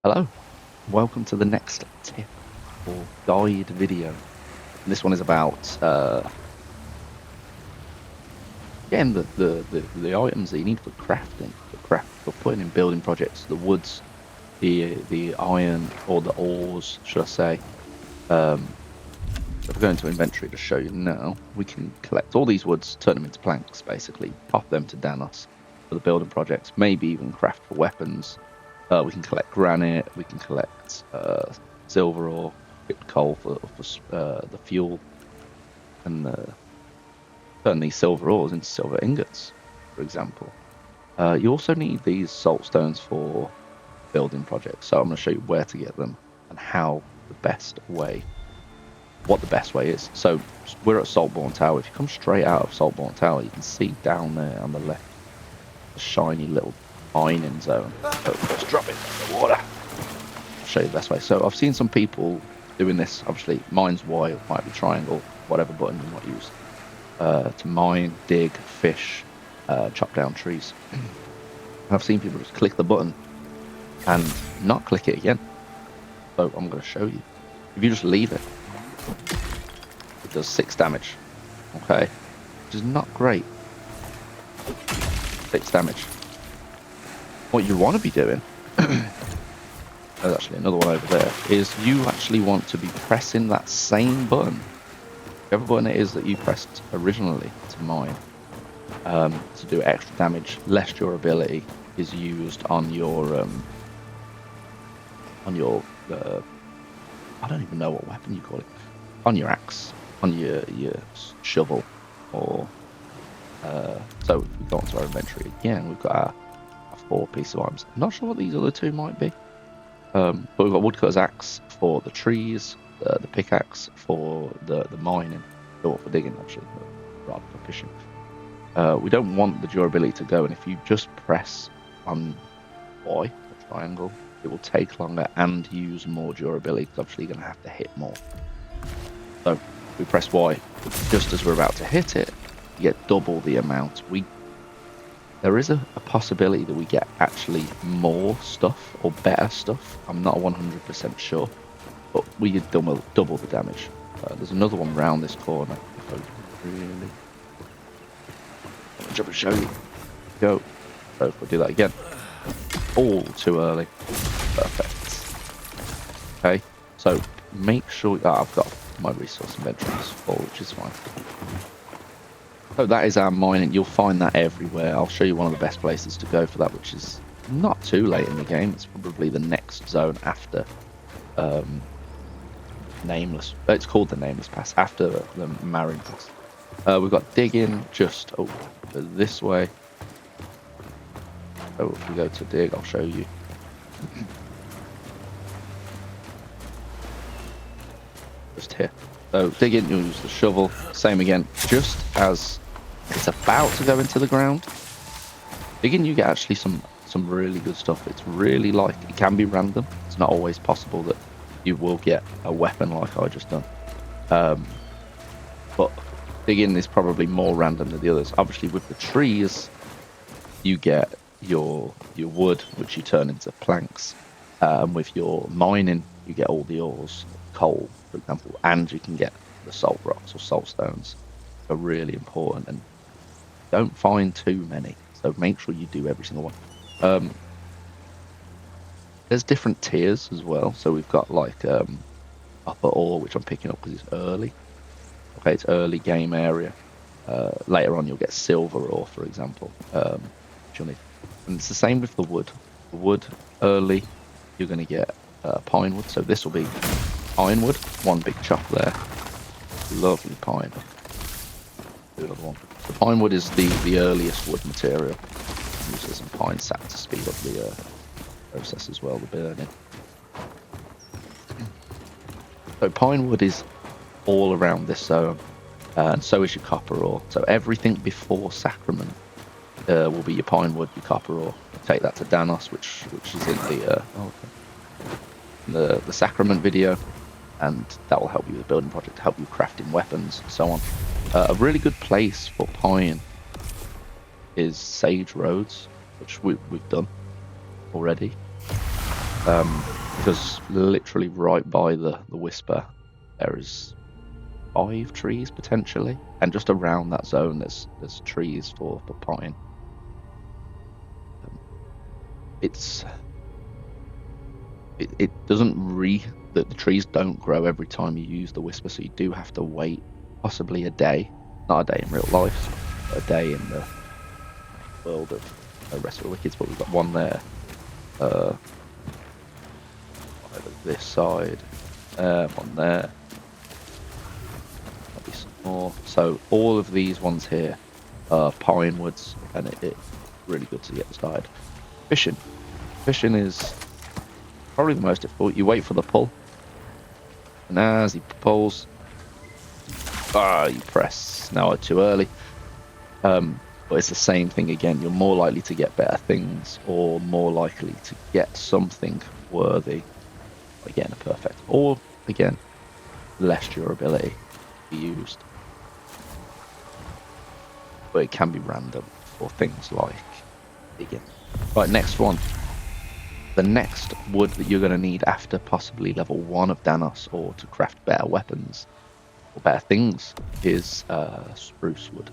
Hello, welcome to the next tip or guide video. And this one is about getting the items that you need for crafting, for putting in building projects, the woods, the iron or the ores, should I say. So if we go into inventory to show you now, we can collect all these woods, turn them into planks, basically, pop them to Danos for the building projects, maybe even craft for weapons. We can collect granite, we can collect silver ore, coal for the fuel, and turn these silver ores into silver ingots, for example. You also need these salt stones for building projects, so I'm going to show you where to get them and what the best way is. So we're at Saltborn Tower. If you come straight out of Saltborn Tower, you can see down there on the left a shiny little mining zone. So let's drop it in the water. I'll show you the best way. So I've seen some people doing this. Obviously, mine's Y, it might be triangle, whatever button you might use to mine, dig, fish, chop down trees. I've seen people just click the button and not click it again. So I'm going to show you. If you just leave it, it does 6 damage. Okay, which is not great. 6 damage. What you want to be doing, there's actually another one over there, is you actually want to be pressing that same button, whichever button it is that you pressed originally to mine, to do extra damage. Less durability is used on your I don't even know what weapon you call it, on your axe, on your shovel, or so if we go onto our inventory again, we've got our 4 pieces of items. I'm not sure what these other 2 might be, but we've got woodcutter's axe for the trees, the pickaxe for the mining, or for digging actually, rather for fishing. We don't want the durability to go, and if you just press on Y, the triangle, it will take longer and use more durability, because obviously you're going to have to hit more. So if we press Y just as we're about to hit it, you get double the amount. There is a possibility that we get actually more stuff or better stuff. I'm not 100% sure, but we get double the damage. There's another one round this corner. Really, I'll jump and show you. Go. So if we do that again, all too early. Perfect. Okay, so make sure I've got my resource inventory full, which is fine. So that is our mining. You'll find that everywhere. I'll show you one of the best places to go for that, which is not too late in the game. It's probably the next zone after Nameless. It's called the Nameless Pass, after the Marin Pass. We've got digging just this way. So if we go to dig, I'll show you. Just here. So digging, you'll use the shovel. Same again, just as it's about to go into the ground. Digging, you get actually some really good stuff. It's really it can be random. It's not always possible that you will get a weapon like I just done. But digging is probably more random than the others. Obviously, with the trees, you get your wood, which you turn into planks. And with your mining, you get all the ores, coal, for example, and you can get the salt rocks or salt stones. Are really important, and don't find too many, so make sure you do every single one. There's different tiers as well, so we've got like upper ore, which I'm picking up because it's early. Okay, it's early game area. Later on you'll get silver ore, for example, which you'll need. And it's the same with the wood. The wood early, you're going to get pine wood, so this will be pine wood, one big chop there. Lovely pine. Do another one. The pine wood is the earliest wood material. Uses some pine sap to speed up the process as well, the burning. So pine wood is all around this zone, and so is your copper ore. So everything before Sacrament will be your pine wood, your copper ore. Take that to Danos, which is in the Sacrament video, and that will help you with the building project, help you crafting weapons and so on. A really good place for pine is Sage Roads, which we've done already. Because literally right by the whisper, there is 5 trees potentially, and just around that zone, there's trees for pine. It doesn't the trees don't grow every time you use the whisper, so you do have to wait possibly a day, not a day in real life, but a day in the world of Rest of the Wickeds. But we've got one there, either this side, one there, maybe some more. So all of these ones here are pine woods, and it's really good to get started. Fishing is probably the most difficult. You wait for the pull, and as he pulls, you press. Now too early. But it's the same thing again. You're more likely to get better things, or more likely to get something worthy. Again, a perfect, or again, less durability to be used. But it can be random for things like digging. Right, next one. The next wood that you're going to need after possibly level 1 of Danos, or to craft better weapons or better things, is spruce wood.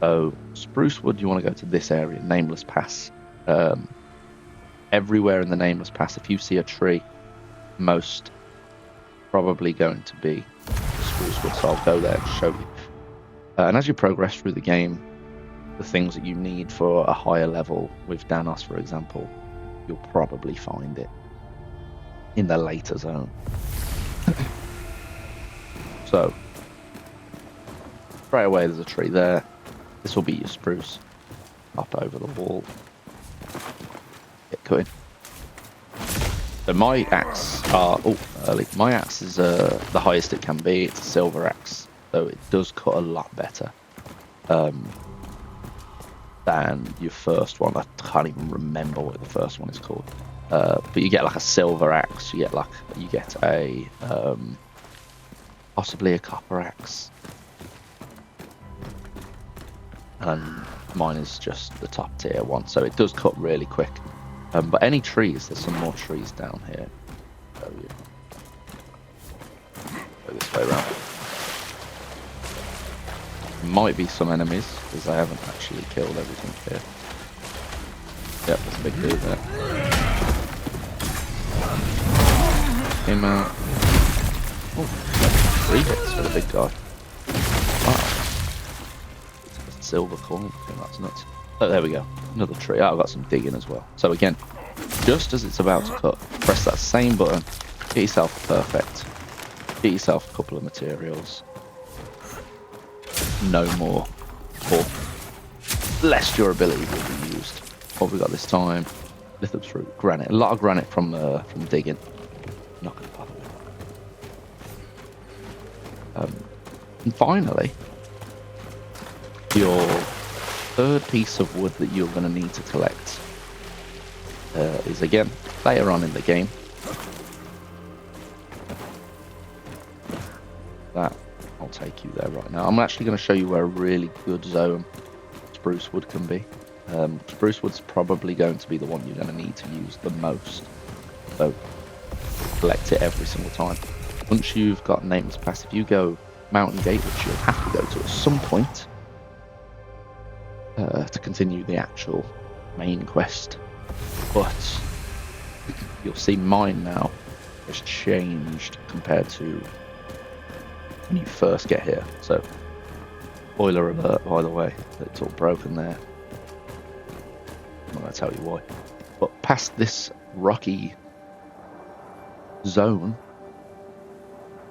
So spruce wood, you want to go to this area, Nameless Pass. Everywhere in the Nameless Pass, if you see a tree, most probably going to be spruce wood, so I'll go there and show you. And as you progress through the game, the things that you need for a higher level with Danos, for example, you'll probably find it in the later zone. So straight away there's a tree there. This will be your spruce. Up over the wall. Get cutting. So my axe early. My axe is the highest it can be. It's a silver axe, so it does cut a lot better than your first one. I can't even remember what the first one is called. But you get like a silver axe. You get a possibly a copper axe. And mine is just the top tier one, so it does cut really quick. But any trees, there's some more trees down here. Go this way around. Might be some enemies, because I haven't actually killed everything here. Yep, there's a big dude there. Him out. Oh, 3 hits for the big guy. Wow. Silver coin. That's nuts. Oh, there we go. Another tree. Oh, I've got some digging as well. So again, just as it's about to cut, press that same button, get yourself perfect, get yourself a couple of materials. No more, or less durability will be used. What have we got this time? Lithium fruit, granite. A lot of granite from digging. Not gonna bother with that. And finally, your third piece of wood that you're going to need to collect is again later on in the game. That I'll take you there right now. I'm actually going to show you where a really good zone spruce wood can be. Spruce wood's probably going to be the one you're going to need to use the most, so collect it every single time. Once you've got Nameless Pass, if you go Mountain Gate, which you'll have to go to at some point to continue the actual main quest, but you'll see mine now has changed compared to when you first get here. So spoiler alert, by the way, it's all broken there. I'm not going to tell you why, but past this rocky zone,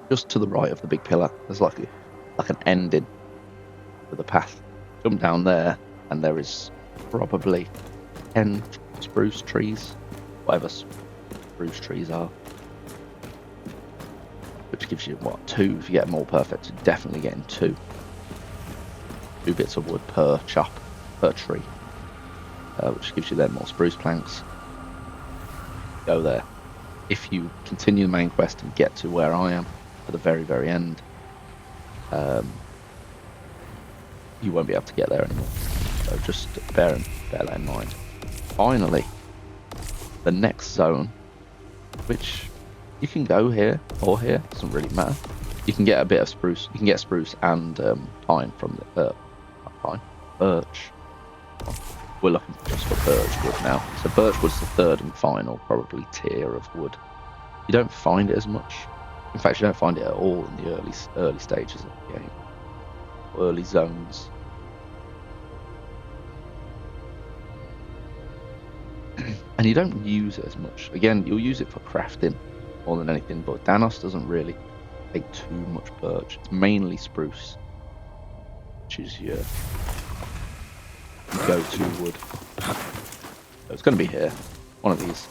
just to the right of the big pillar, there's like an ending to the path. Jump down there, and there is probably 10 spruce trees, whatever spruce trees are, which gives you, what, 2 if you get them all perfect. So definitely getting 2 bits of wood per chop, per tree, which gives you then more spruce planks. Go there. If you continue the main quest and get to where I am at the very, very end, you won't be able to get there anymore. So just bear that in mind. Finally, the next zone which you can go here or here, doesn't really matter. You can get a bit of spruce. You can get spruce and pine from the not pine, birch. We're looking just for birch wood now. So birch wood's the third and final probably tier of wood. You don't find it as much. In fact, you don't find it at all in the early stages of the game, early zones. And you don't use it as much. Again, you'll use it for crafting more than anything, but Danos doesn't really take too much birch. It's mainly spruce, which is your go-to wood. So it's going to be here, one of these.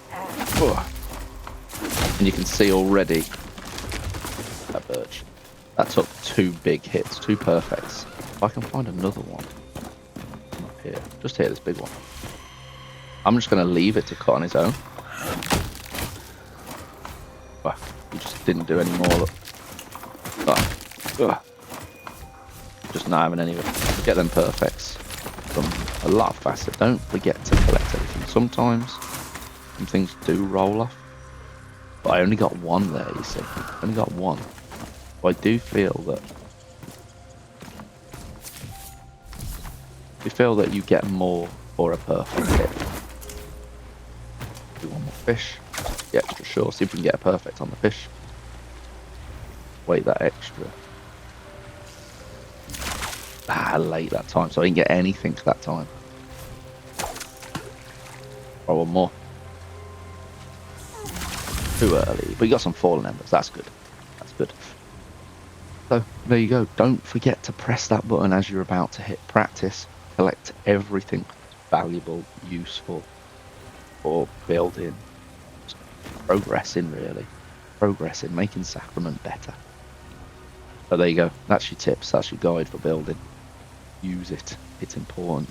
And you can see already that birch. That took 2 big hits, 2 perfects. If I can find another one up here, just here, this big one. I'm just going to leave it to cut on its own. You just didn't do any more. Just not having any of it. Get them perfects from a lot faster. Don't forget to collect everything. Sometimes some things do roll off. But I only got 1 there, you see. I only got 1. But I do feel that you get more for a perfect hit. Do 1 more fish. The extra sure. See if we can get a perfect on the fish. Wait that extra. Late that time, so I didn't get anything that time. Oh, 1 more. Too early, but you got some fallen embers. That's good. That's good. So there you go. Don't forget to press that button as you're about to hit practice. Collect everything valuable, useful for building, progressing really, progressing, making Sacrament better. So there you go. That's your tips. That's your guide for building. Use it. It's important.